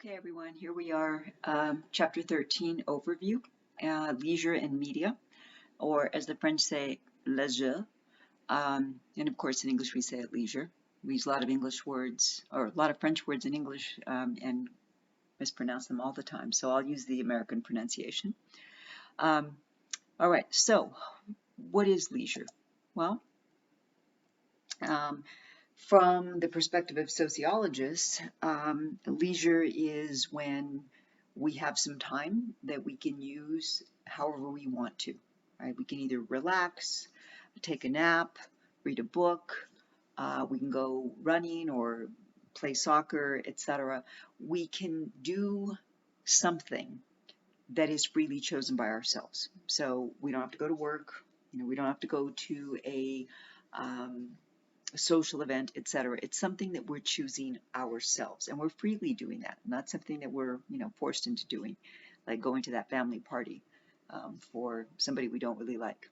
Okay, everyone, here we are, Chapter 13, Overview, Leisure and Media, or as the French say, leisure. And of course, in English, we say leisure. We use a lot of English words, or a lot of French words in English, and mispronounce them all the time. So I'll use the American pronunciation. All right, so what is leisure? Well, um, from the perspective of sociologists, leisure is when we have some time that we can use however we want to, right? We can either relax, take a nap, read a book, we can go running or play soccer, etc. We can do something that is freely chosen by ourselves. So we don't have to go to work, we don't have to go to um, social event, etc. It's something that we're choosing ourselves, and we're freely doing that, not something that we're, forced into doing, like going to that family party for somebody we don't really like.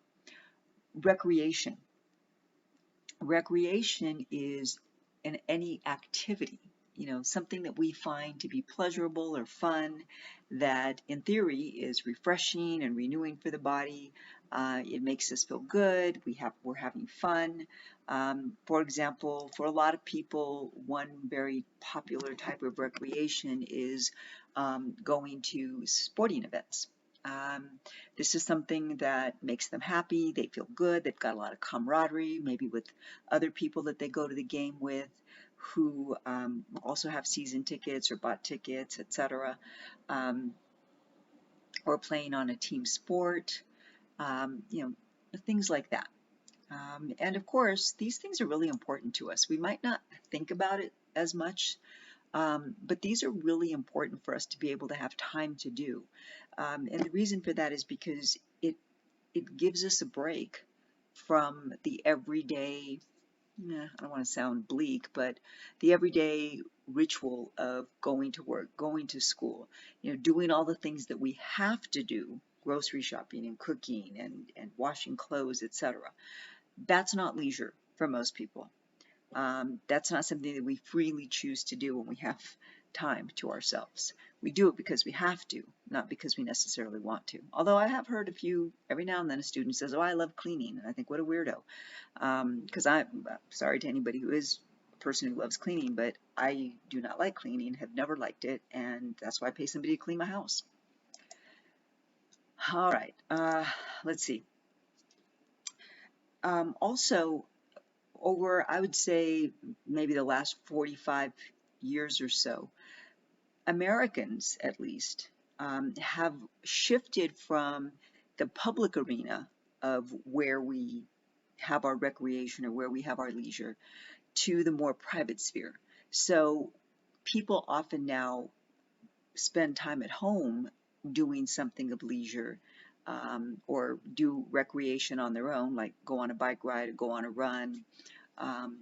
Recreation. Recreation is any activity, something that we find to be pleasurable or fun, that in theory is refreshing and renewing for the body. It makes us feel good. We're having fun. For example, for a lot of people, one very popular type of recreation is going to sporting events. Um, this is something that makes them happy. They feel good. They've got a lot of camaraderie, maybe with other people that they go to the game with, who also have season tickets or bought tickets, etc., or playing on a team sport, things like that. And of course, these things are really important to us. We might not think about it as much, but these are really important for us to be able to have time to do. And the reason for that is because it gives us a break from the everyday, I don't want to sound bleak, but the everyday ritual of going to work, going to school, doing all the things that we have to do, grocery shopping and cooking and washing clothes, etc. That's not leisure for most people. That's not something that we freely choose to do when we have time to ourselves. We do it because we have to, not because we necessarily want to. Although I have heard every now and then a student says, oh, I love cleaning. And I think, what a weirdo. Because I'm sorry to anybody who is a person who loves cleaning, but I do not like cleaning, have never liked it, and that's why I pay somebody to clean my house. All right, let's see. Also, over, I would say, maybe the last 45 years or so, Americans, at least, have shifted from the public arena of where we have our recreation or where we have our leisure to the more private sphere. So people often now spend time at home doing something of leisure, or do recreation on their own, like go on a bike ride or go on a run, um,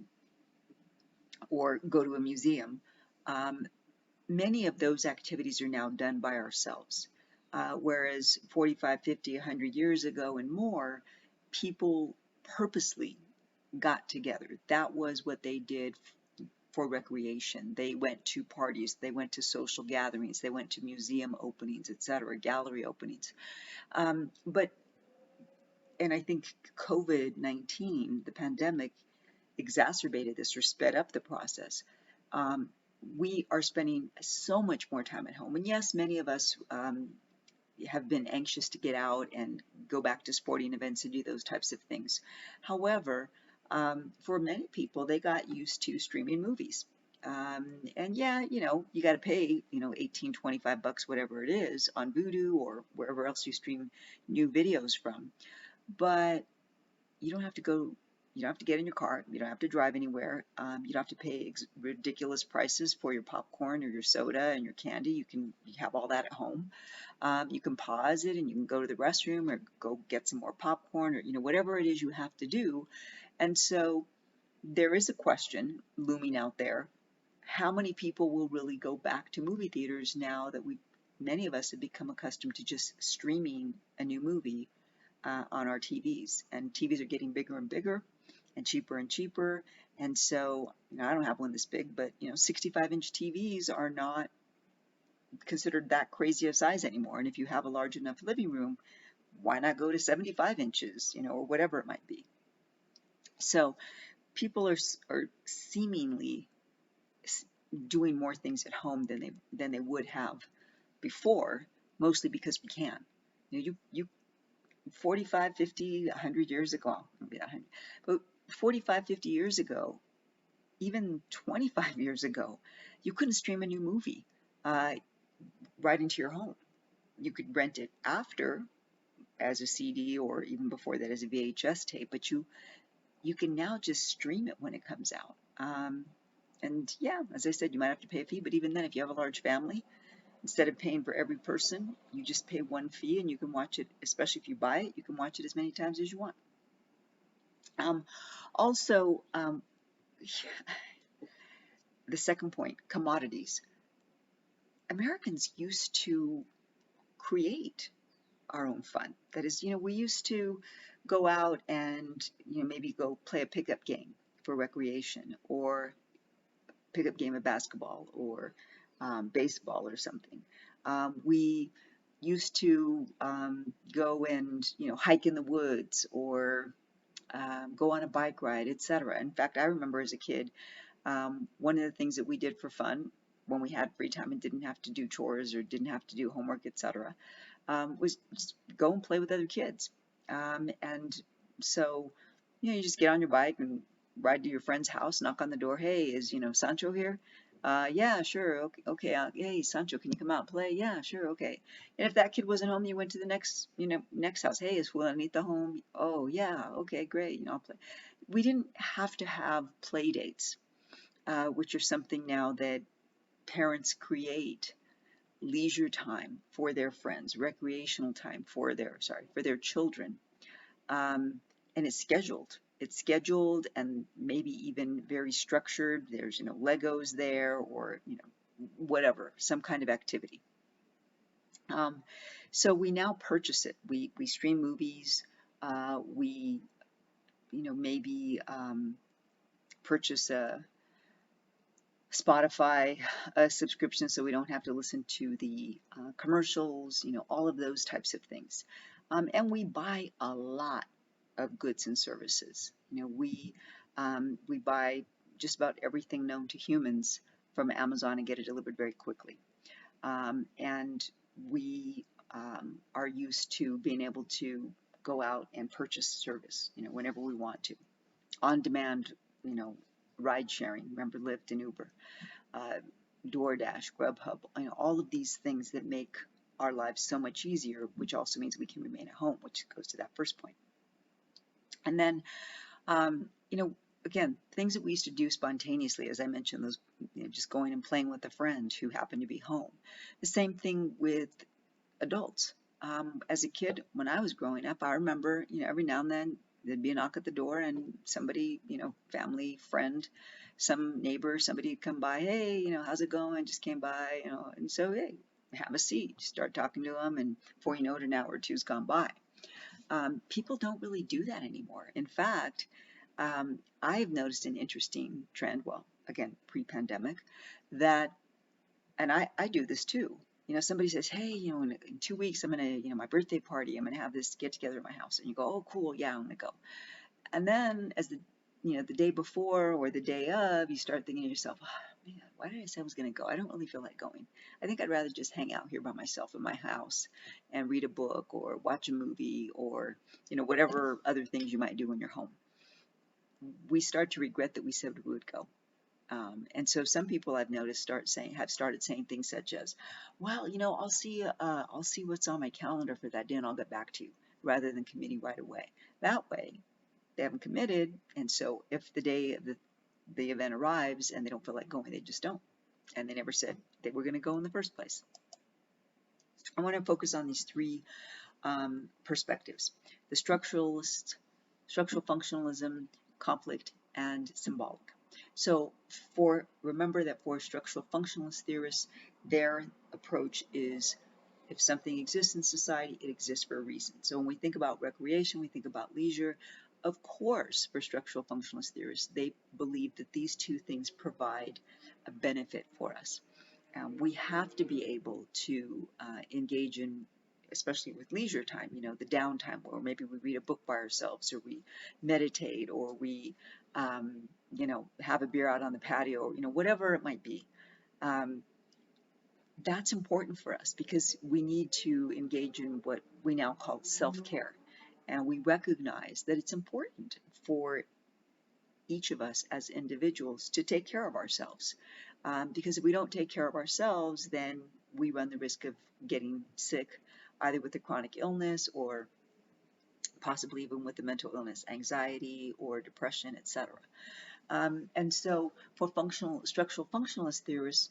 or go to a museum. Um, Many of those activities are now done by ourselves. Whereas 45, 50, 100 years ago and more, people purposely got together. That was what they did for recreation. They went to parties, they went to social gatherings, they went to museum openings, etc., gallery openings. But and I think COVID-19, the pandemic, exacerbated this or sped up the process. Um, we are spending so much more time at home. And yes, many of us have been anxious to get out and go back to sporting events and do those types of things. However, for many people, they got used to streaming movies. And yeah, you got to pay, 18, 25 bucks, whatever it is, on Vudu or wherever else you stream new videos from. But you don't have to go, you don't have to get in your car, you don't have to drive anywhere, you don't have to pay ridiculous prices for your popcorn or your soda and your candy. You have all that at home. You can pause it and you can go to the restroom or go get some more popcorn, or whatever it is you have to do. And so there is a question looming out there: how many people will really go back to movie theaters now that many of us have become accustomed to just streaming a new movie on our TVs, and TVs are getting bigger and bigger and cheaper. And so, I don't have one this big, but 65-inch TVs are not considered that crazy a size anymore. And if you have a large enough living room, why not go to 75 inches, or whatever it might be. So people are seemingly doing more things at home than they would have before, mostly because we can. You 45, 50, 100 years ago, maybe 100, but 45, 50 years ago, even 25 years ago, you couldn't stream a new movie uh, right into your home. You could rent it after as a CD or even before that as a VHS tape, but you can now just stream it when it comes out. And yeah, as I said, you might have to pay a fee, but even then, if you have a large family, instead of paying for every person, you just pay one fee and you can watch it, especially if you buy it, you can watch it as many times as you want. Also, the second point, commodities. Americans used to create our own fun. That is, we used to go out and, maybe go play a pickup game for recreation, or pickup game of basketball, or baseball or something. We used to go and, hike in the woods, or go on a bike ride, etc. In fact, I remember as a kid, one of the things that we did for fun when we had free time and didn't have to do chores or didn't have to do homework, etc., was just go and play with other kids. And so, you just get on your bike and ride to your friend's house, knock on the door. Hey, is, Sancho here? Yeah, sure. Okay. Okay. Hey, Sancho, can you come out and play? Yeah, sure. Okay. And if that kid wasn't home, you went to the next house. Hey, is Juanita home? Oh, yeah. Okay, great. I'll play. We didn't have to have play dates, which are something now that parents create. Leisure time for their friends, recreational time for their children, and it's scheduled. It's scheduled and maybe even very structured. There's Legos there, or whatever, some kind of activity. So we now purchase it. We stream movies. We maybe purchase a Spotify subscription, so we don't have to listen to the commercials, all of those types of things. And we buy a lot of goods and services. We buy just about everything known to humans from Amazon and get it delivered very quickly. And we are used to being able to go out and purchase service, whenever we want to. On demand, ride sharing, remember Lyft and Uber, DoorDash, Grubhub, all of these things that make our lives so much easier, which also means we can remain at home, which goes to that first point. And then, again, things that we used to do spontaneously, as I mentioned, those, just going and playing with a friend who happened to be home. The same thing with adults. As a kid, when I was growing up, I remember, every now and then there'd be a knock at the door and somebody, family, friend, some neighbor, somebody would come by. Hey, how's it going? Just came by, and so, hey, have a seat. Start talking to them, and before you know it, an hour or two's gone by. People don't really do that anymore. In fact, I've noticed an interesting trend, well, again, pre-pandemic, that, and I do this too. Somebody says, hey, in 2 weeks, I'm going to, my birthday party, I'm going to have this get together at my house. And you go, oh, cool. Yeah, I'm going to go. And then as the day before or the day of, you start thinking to yourself, oh, man, why did I say I was going to go? I don't really feel like going. I think I'd rather just hang out here by myself in my house and read a book or watch a movie, or, whatever other things you might do when you're home. We start to regret that we said we would go. And so some people I've noticed have started saying things such as, well, I'll see what's on my calendar for that day and I'll get back to you, rather than committing right away. That way, they haven't committed, and so if the day of the event arrives and they don't feel like going, they just don't. And they never said they were going to go in the first place. I want to focus on these three perspectives: the structural functionalism, conflict, and symbolic. So remember that for structural functionalist theorists, their approach is, if something exists in society, it exists for a reason. So when we think about recreation, we think about leisure. Of course, for structural functionalist theorists, they believe that these two things provide a benefit for us. We have to be able to engage in, especially with leisure time, the downtime, or maybe we read a book by ourselves, or we meditate, or we, have a beer out on the patio, or, whatever it might be. Um, that's important for us because we need to engage in what we now call self-care. And we recognize that it's important for each of us as individuals to take care of ourselves. Because if we don't take care of ourselves, then we run the risk of getting sick, either with a chronic illness or possibly even with a mental illness, anxiety or depression, etc. And so for structural functionalist theorists,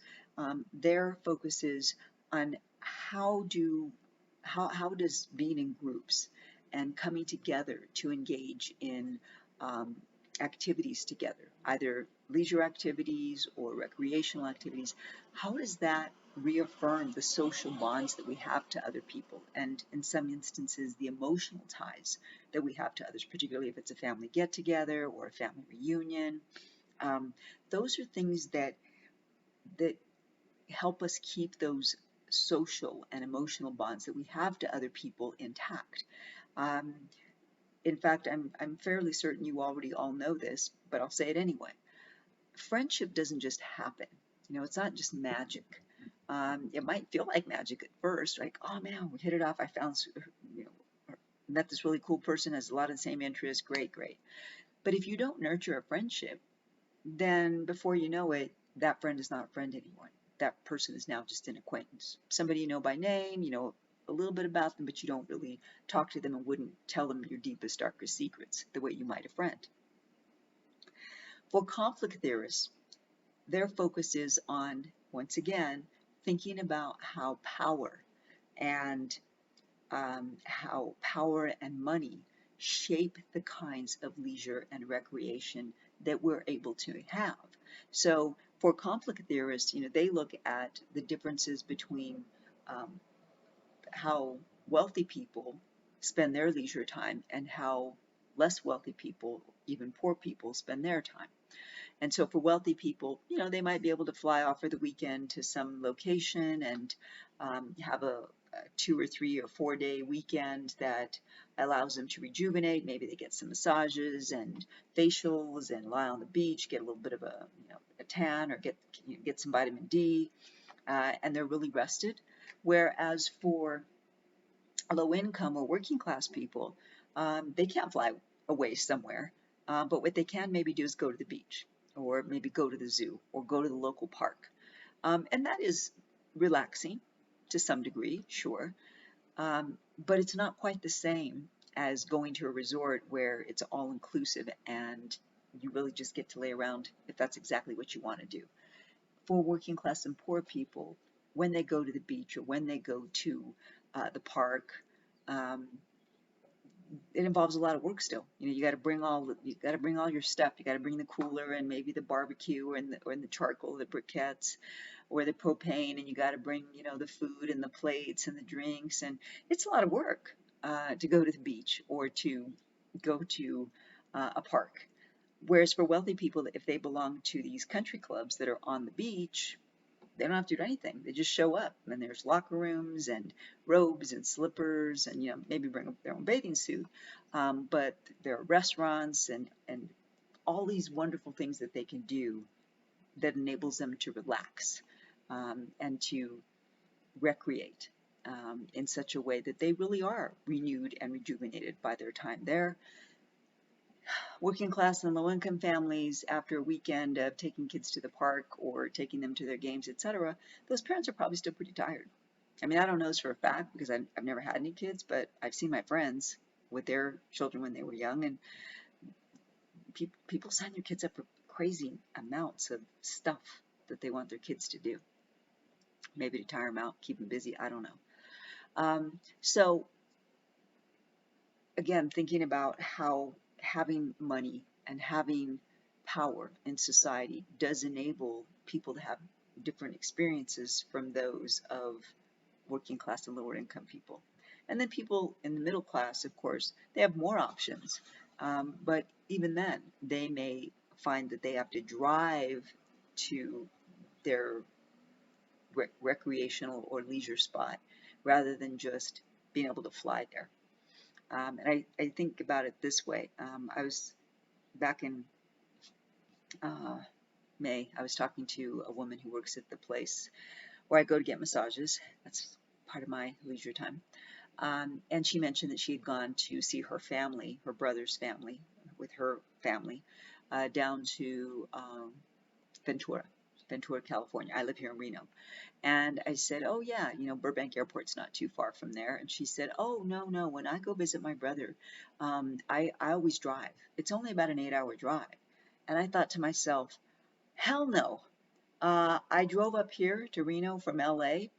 their focus is on how does being in groups and coming together to engage in um, activities together, either leisure activities or recreational activities, how does that reaffirm the social bonds that we have to other people, and in some instances the emotional ties that we have to others, particularly if it's a family get together or a family reunion. Um, those are things that help us keep those social and emotional bonds that we have to other people intact. Um, in fact, I'm fairly certain you already all know this, but I'll say it anyway. Friendship doesn't just happen. It's not just magic. It might feel like magic at first, like, oh man, we hit it off. I found, you know, met this really cool person, has a lot of the same interests. Great, great. But if you don't nurture a friendship, then before you know it, that friend is not a friend anymore. That person is now just an acquaintance. Somebody you know by name, you know a little bit about them, but you don't really talk to them and wouldn't tell them your deepest, darkest secrets the way you might a friend. For conflict theorists, their focus is on, once again, thinking about and how power and money shape the kinds of leisure and recreation that we're able to have. So for conflict theorists, they look at the differences between um, how wealthy people spend their leisure time and how less wealthy people, even poor people, spend their time. And so for wealthy people, they might be able to fly off for the weekend to some location and have a 2 or 3 or 4 day weekend that allows them to rejuvenate. Maybe they get some massages and facials and lie on the beach, get a little bit of a tan, or get some vitamin D, and they're really rested. Whereas for low income or working class people, they can't fly away somewhere, but what they can maybe do is go to the beach, or maybe go to the zoo, or go to the local park. And that is relaxing to some degree, sure, but it's not quite the same as going to a resort where it's all inclusive and you really just get to lay around if that's exactly what you want to do. For working class and poor people, when they go to the beach or when they go to the park, um, it involves a lot of work still. You got to bring all your stuff. You got to bring the cooler and maybe the barbecue and the charcoal, the briquettes, or the propane, and you got to bring the food and the plates and the drinks, and it's a lot of work to go to the beach or to go to a park. Whereas for wealthy people, if they belong to these country clubs that are on the beach, they don't have to do anything. They just show up, and there's locker rooms and robes and slippers, and maybe bring their own bathing suit. But there are restaurants and all these wonderful things that they can do that enables them to relax and to recreate in such a way that they really are renewed and rejuvenated by their time there. Working class and low income families, after a weekend of taking kids to the park or taking them to their games, etc., those parents are probably still pretty tired. I mean, I don't know this for a fact because I've never had any kids, but I've seen my friends with their children when they were young, and people sign their kids up for crazy amounts of stuff that they want their kids to do. Maybe to tire them out, keep them busy, I don't know. So again, thinking about how having money and having power in society does enable people to have different experiences from those of working class and lower income people. And then people in the middle class, of course, they have more options. But even then, they may find that they have to drive to their recreational or leisure spot rather than just being able to fly there. And I think about it this way. I was back in May, I was talking to a woman who works at the place where I go to get massages. That's part of my leisure time. And she mentioned that she had gone to see her family, her brother's family, with her family, down to Ventura, California. I live here in Reno. And I said, oh yeah, Burbank Airport's not too far from there. And she said, oh no, when I go visit my brother, I always drive. It's only about an 8-hour drive. And I thought to myself, hell no. I drove up here to Reno from LA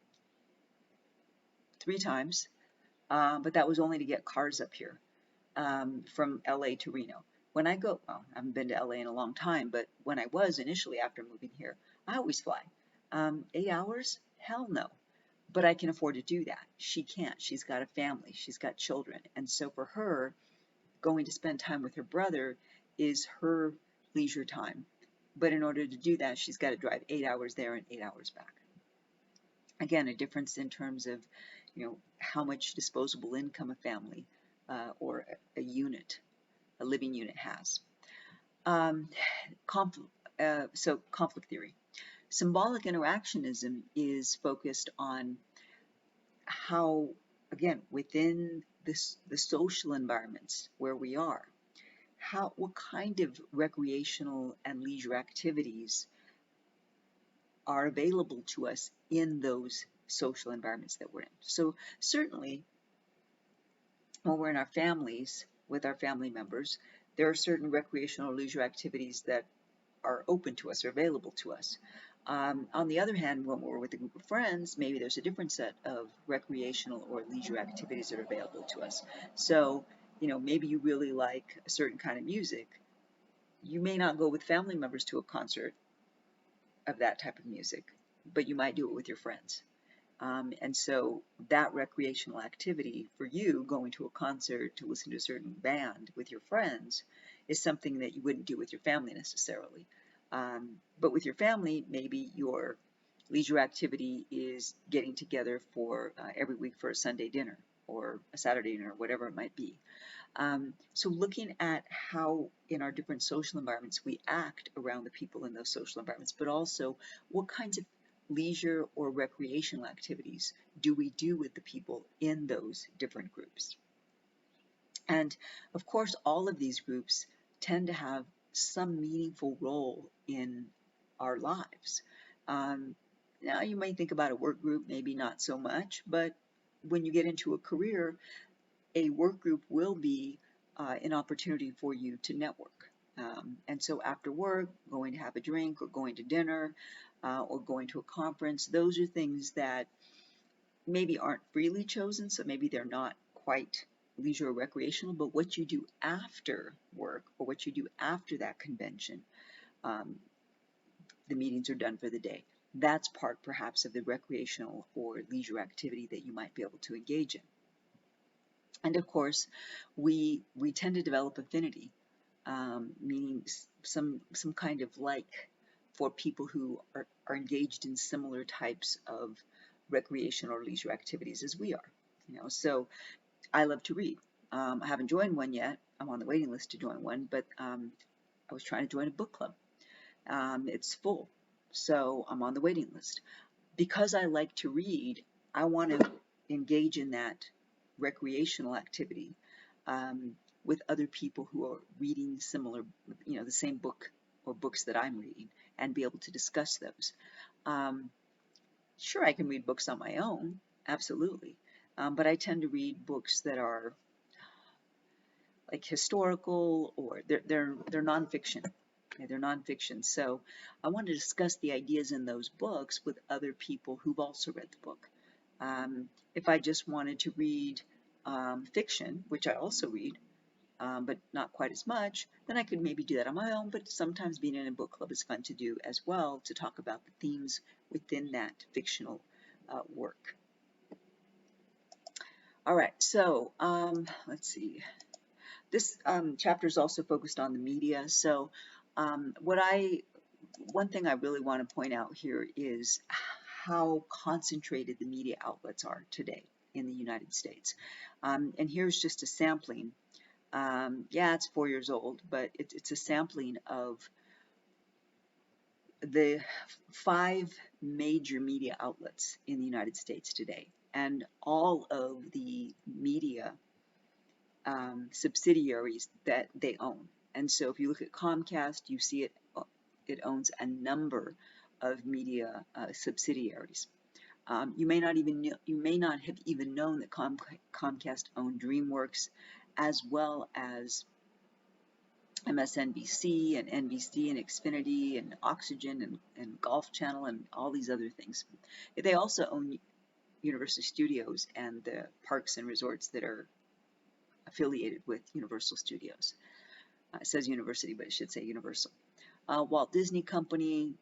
3 times, but that was only to get cars up here from LA to Reno. When I go, well, I haven't been to LA in a long time, but when I was initially after moving here, I always fly. 8 hours? Hell no. But I can afford to do that. She can't. She's got a family. She's got children. And so for her, going to spend time with her brother is her leisure time. But in order to do that, she's got to drive 8 hours there and 8 hours back. Again, a difference in terms of, how much disposable income a family or a unit, a living unit has. So conflict theory. Symbolic interactionism is focused on how, again, within the social environments where we are, what kind of recreational and leisure activities are available to us in those social environments that we're in. So certainly, when we're in our families, with our family members, there are certain recreational or leisure activities that are open to us or available to us. On the other hand, when we're with a group of friends, maybe there's a different set of recreational or leisure activities that are available to us. So, maybe you really like a certain kind of music. You may not go with family members to a concert of that type of music, but you might do it with your friends. And so that recreational activity for you, going to a concert to listen to a certain band with your friends, is something that you wouldn't do with your family necessarily. But with your family, maybe your leisure activity is getting together for every week for a Sunday dinner or a Saturday dinner, whatever it might be. So looking at how in our different social environments we act around the people in those social environments, but also what kinds of leisure or recreational activities do we do with the people in those different groups. And of course, all of these groups tend to have some meaningful role in our lives. Now you might think about a work group, maybe not so much, but when you get into a career, a work group will be an opportunity for you to network. And so after work, going to have a drink or going to dinner or going to a conference, those are things that maybe aren't freely chosen, so maybe they're not quite leisure or recreational, but what you do after work or what you do after that convention, the meetings are done for the day. That's part perhaps of the recreational or leisure activity that you might be able to engage in. And of course, we tend to develop affinity, meaning some kind of like for people who are engaged in similar types of recreation or leisure activities as we are. So I love to read. I haven't joined one yet. I'm on the waiting list to join one, but I was trying to join a book club. It's full, so I'm on the waiting list. Because I like to read, I want to engage in that recreational activity with other people who are reading similar, the same book or books that I'm reading, and be able to discuss those. Sure, I can read books on my own, absolutely, but I tend to read books that are like historical or they're nonfiction. They're nonfiction. So I want to discuss the ideas in those books with other people who've also read the book. If I just wanted to read fiction, which I also read, but not quite as much, then I could maybe do that on my own, but sometimes being in a book club is fun to do as well, to talk about the themes within that fictional work. All right, so let's see. This chapter is also focused on the media. So one thing I really want to point out here is how concentrated the media outlets are today in the United States. And here's just a sampling. Yeah, it's 4 years old, but it's a sampling of the 5 major media outlets in the United States today, and all of the media subsidiaries that they own. And so if you look at Comcast, you see it owns a number of media subsidiaries. You may not have even known that Comcast owned DreamWorks, as well as MSNBC and NBC and Xfinity and Oxygen and Golf Channel and all these other things. They also own Universal Studios and the parks and resorts that are affiliated with Universal Studios. It says University, but it should say Universal. Walt Disney Company,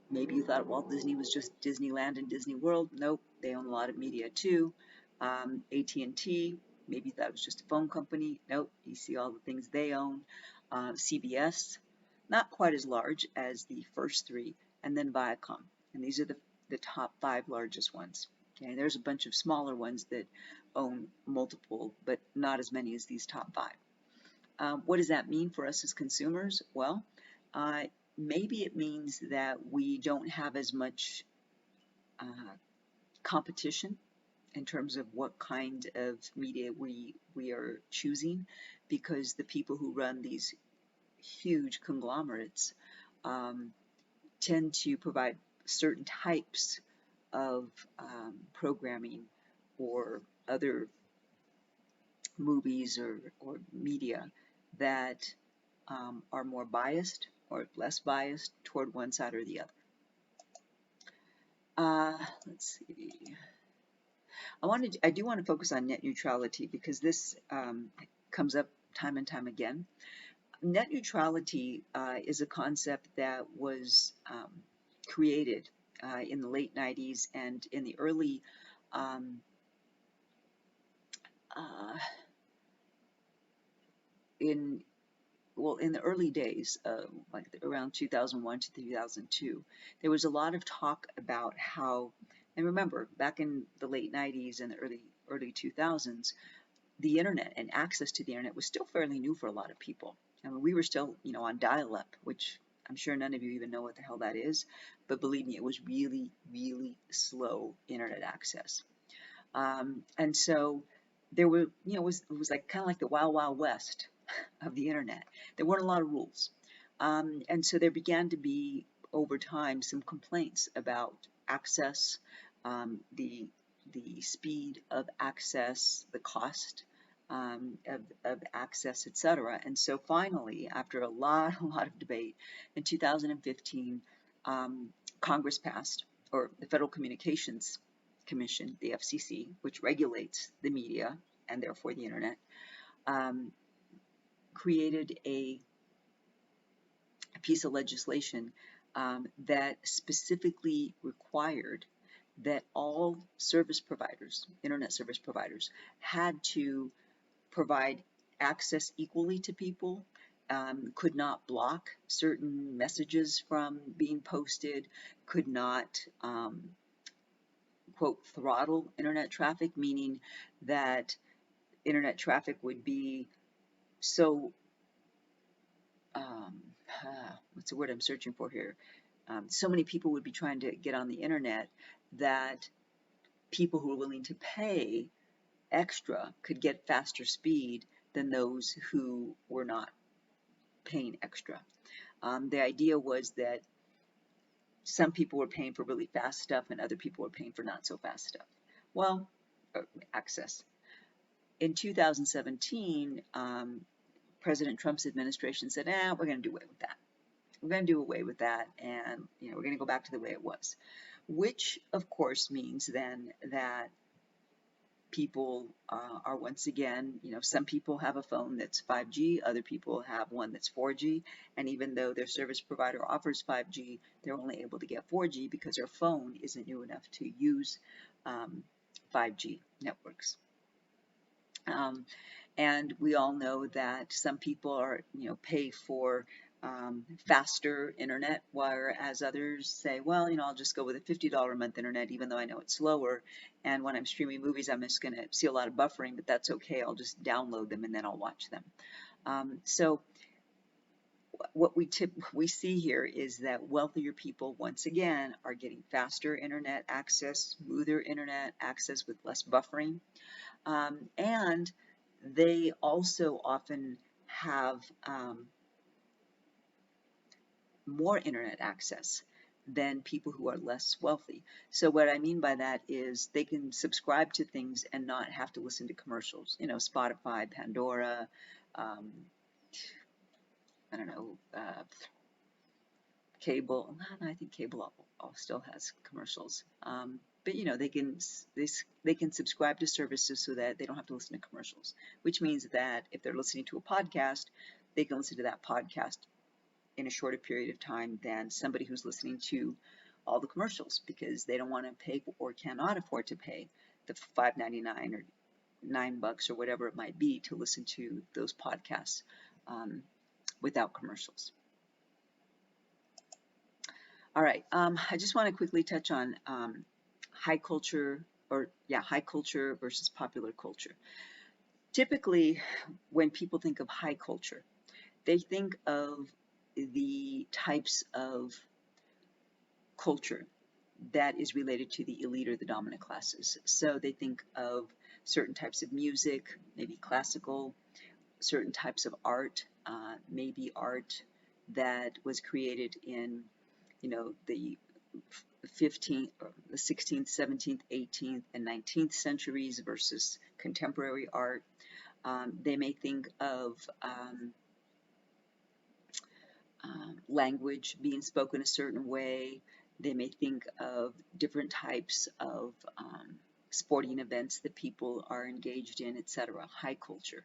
maybe you thought Walt Disney was just Disneyland and Disney World. Nope, they own a lot of media too. AT&T, maybe you thought it was just a phone company. Nope, you see all the things they own. CBS, not quite as large as the first 3, and then Viacom. And these are the top 5 largest ones. Okay, there's a bunch of smaller ones that own multiple, but not as many as these top 5. What does that mean for us as consumers? Well, maybe it means that we don't have as much competition in terms of what kind of media we are choosing, because the people who run these huge conglomerates tend to provide certain types of programming or other movies or media that are more biased or less biased toward one side or the other. Let's see. I do want to focus on net neutrality, because this comes up time and time again. Net neutrality is a concept that was created in the late 90s and in the early in the early days, like around 2001 to 2002, there was a lot of talk about how, and remember, back in the late 90s and the early 2000s, the internet and access to the internet was still fairly new for a lot of people. I mean, we were still, on dial-up, which I'm sure none of you even know what the hell that is, but believe me, it was really, really slow internet access. And so there were, it was like kind of like the Wild Wild West of the internet. There weren't a lot of rules. And so there began to be, over time, some complaints about access, the speed of access, the cost of access, etc. And so finally, after a lot of debate, in 2015, Congress passed, or the Federal Communications Commission, the FCC, which regulates the media and therefore the internet, created a piece of legislation that specifically required that all service providers, internet service providers, had to provide access equally to people, could not block certain messages from being posted, could not, quote, throttle internet traffic, meaning that internet traffic would be so, what's the word I'm searching for here? So many people would be trying to get on the internet that people who are willing to pay extra could get faster speed than those who were not paying extra. The idea was that some people were paying for really fast stuff and other people were paying for not so fast stuff. Well, access. In 2017, President Trump's administration said, we're going to do away with that. We're going to do away with that, and we're going to go back to the way it was, which of course means then that people are once again, some people have a phone that's 5G, other people have one that's 4G, and even though their service provider offers 5G, they're only able to get 4G because their phone isn't new enough to use 5G networks. And we all know that some people are, pay for faster internet, whereas others say, well, I'll just go with a $50 a month internet, even though I know it's slower. And when I'm streaming movies, I'm just going to see a lot of buffering, but that's okay. I'll just download them and then I'll watch them. So what we see here is that wealthier people, once again, are getting faster internet access, smoother internet access with less buffering, and they also often have more internet access than people who are less wealthy. So what I mean by that is they can subscribe to things and not have to listen to commercials. Spotify, Pandora, um, I don't know, cable. I think cable still has commercials. But they can subscribe to services so that they don't have to listen to commercials, which means that if they're listening to a podcast, they can listen to that podcast in a shorter period of time than somebody who's listening to all the commercials, because they don't want to pay or cannot afford to pay the $5.99 or $9 or whatever it might be to listen to those podcasts without commercials. All right, I just want to quickly touch on high culture versus popular culture. Typically, when people think of high culture, they think of the types of culture that is related to the elite or the dominant classes. So they think of certain types of music, maybe classical, certain types of art, maybe art that was created in, the 15th, the 16th, 17th, 18th, and 19th centuries versus contemporary art. They may think of language being spoken a certain way. They may think of different types of sporting events that people are engaged in, etc. High culture.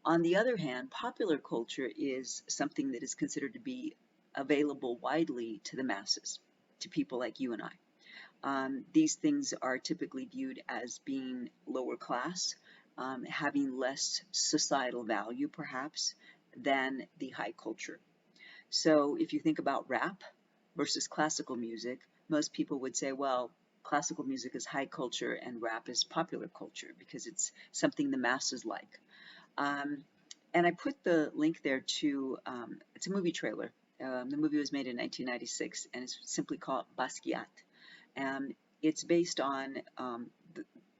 On the other hand, popular culture is something that is considered to be available widely to the masses, to people like you and I. These things are typically viewed as being lower class, having less societal value perhaps than the high culture. So if you think about rap versus classical music, most people would say, well, classical music is high culture and rap is popular culture because it's something the masses like. And I put the link there to, it's a movie trailer. The movie was made in 1996 and it's simply called Basquiat. And it's based on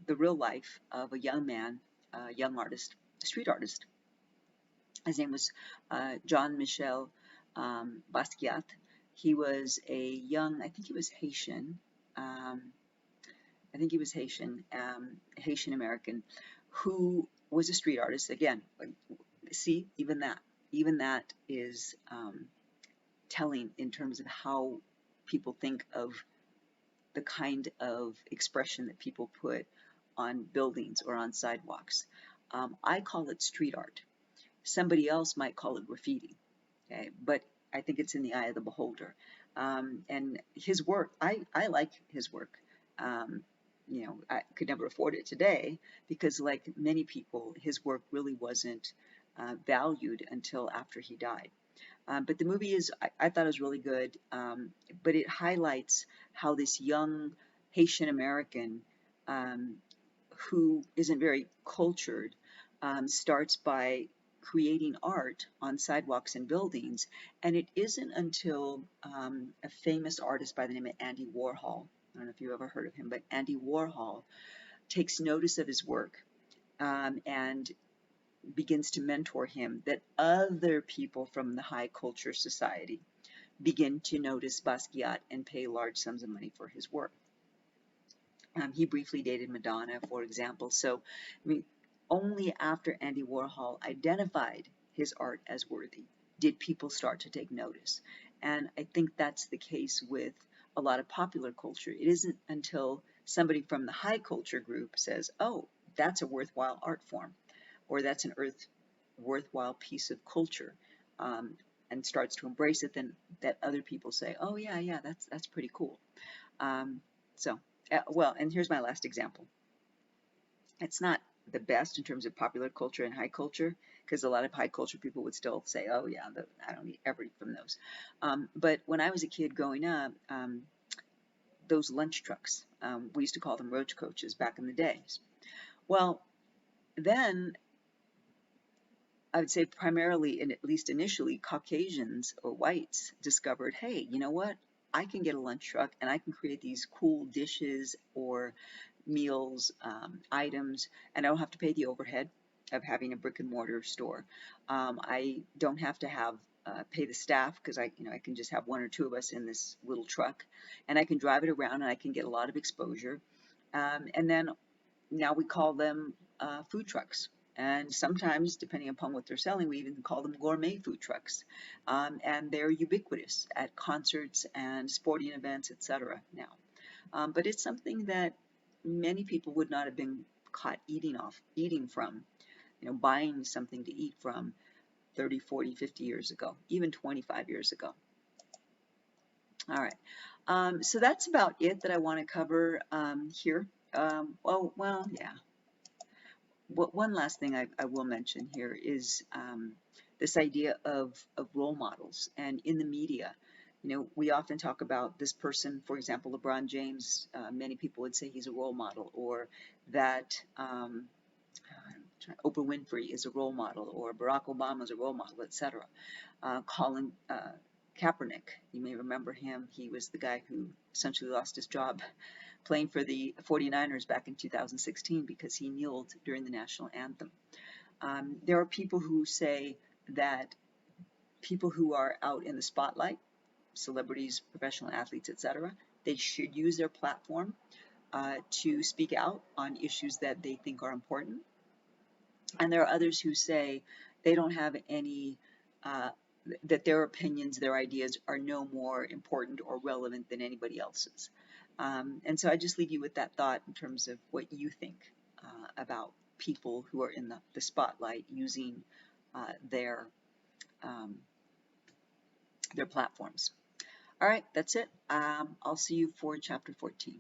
the real life of a young man, a young artist, a street artist. His name was Jean-Michel Basquiat. He was a young, I think he was Haitian, Haitian American, who was a street artist. Again, see, even that is telling in terms of how people think of the kind of expression that people put on buildings or on sidewalks. I call it street art. Somebody else might call it graffiti, okay? But I think it's in the eye of the beholder. And his work, I like his work. I could never afford it today because, like many people, his work really wasn't valued until after he died. But the movie I thought it was really good, but it highlights how this young Haitian American who isn't very cultured starts by creating art on sidewalks and buildings, and it isn't until a famous artist by the name of Andy Warhol, I don't know if you've ever heard of him, but Andy Warhol takes notice of his work and begins to mentor him, that other people from the high culture society begin to notice Basquiat and pay large sums of money for his work. He briefly dated Madonna, for example. So, I mean, only after Andy Warhol identified his art as worthy did people start to take notice. And I think that's the case with a lot of popular culture. It isn't until somebody from the high culture group says, oh, that's a worthwhile art form, or that's an worthwhile piece of culture, and starts to embrace it, then that other people say, oh yeah, that's pretty cool. Well, and here's my last example. It's not the best in terms of popular culture and high culture. because a lot of high culture people would still say, oh yeah, I don't ever eat from those. But when I was a kid growing up, those lunch trucks, we used to call them roach coaches back in the days. Well, then I would say primarily, and at least initially, Caucasians or whites discovered, hey, you know what? I can get a lunch truck and I can create these cool dishes or meals, items, and I don't have to pay the overhead of having a brick and mortar store. I don't have to have pay the staff because I can just have one or two of us in this little truck, and I can drive it around and I can get a lot of exposure. And then now we call them food trucks. And sometimes, depending upon what they're selling, we even call them gourmet food trucks. And they're ubiquitous at concerts and sporting events, etc. now. But it's something that many people would not have been caught eating from, buying something to eat from 30, 40, 50 years ago, even 25 years ago. All right. So that's about it that I want to cover here. Yeah. One last thing I will mention here is this idea of role models. And in the media, we often talk about this person, for example, LeBron James. Many people would say he's a role model, or that Oprah Winfrey is a role model, or Barack Obama is a role model, etc. Colin Kaepernick, you may remember him. He was the guy who essentially lost his job playing for the 49ers back in 2016 because he kneeled during the national anthem. There are people who say that people who are out in the spotlight, celebrities, professional athletes, etc., they should use their platform to speak out on issues that they think are important. And there are others who say they don't have any, that their opinions, their ideas are no more important or relevant than anybody else's. And so I just leave you with that thought in terms of what you think about people who are in the spotlight using their platforms. All right, that's it. I'll see you for chapter 14.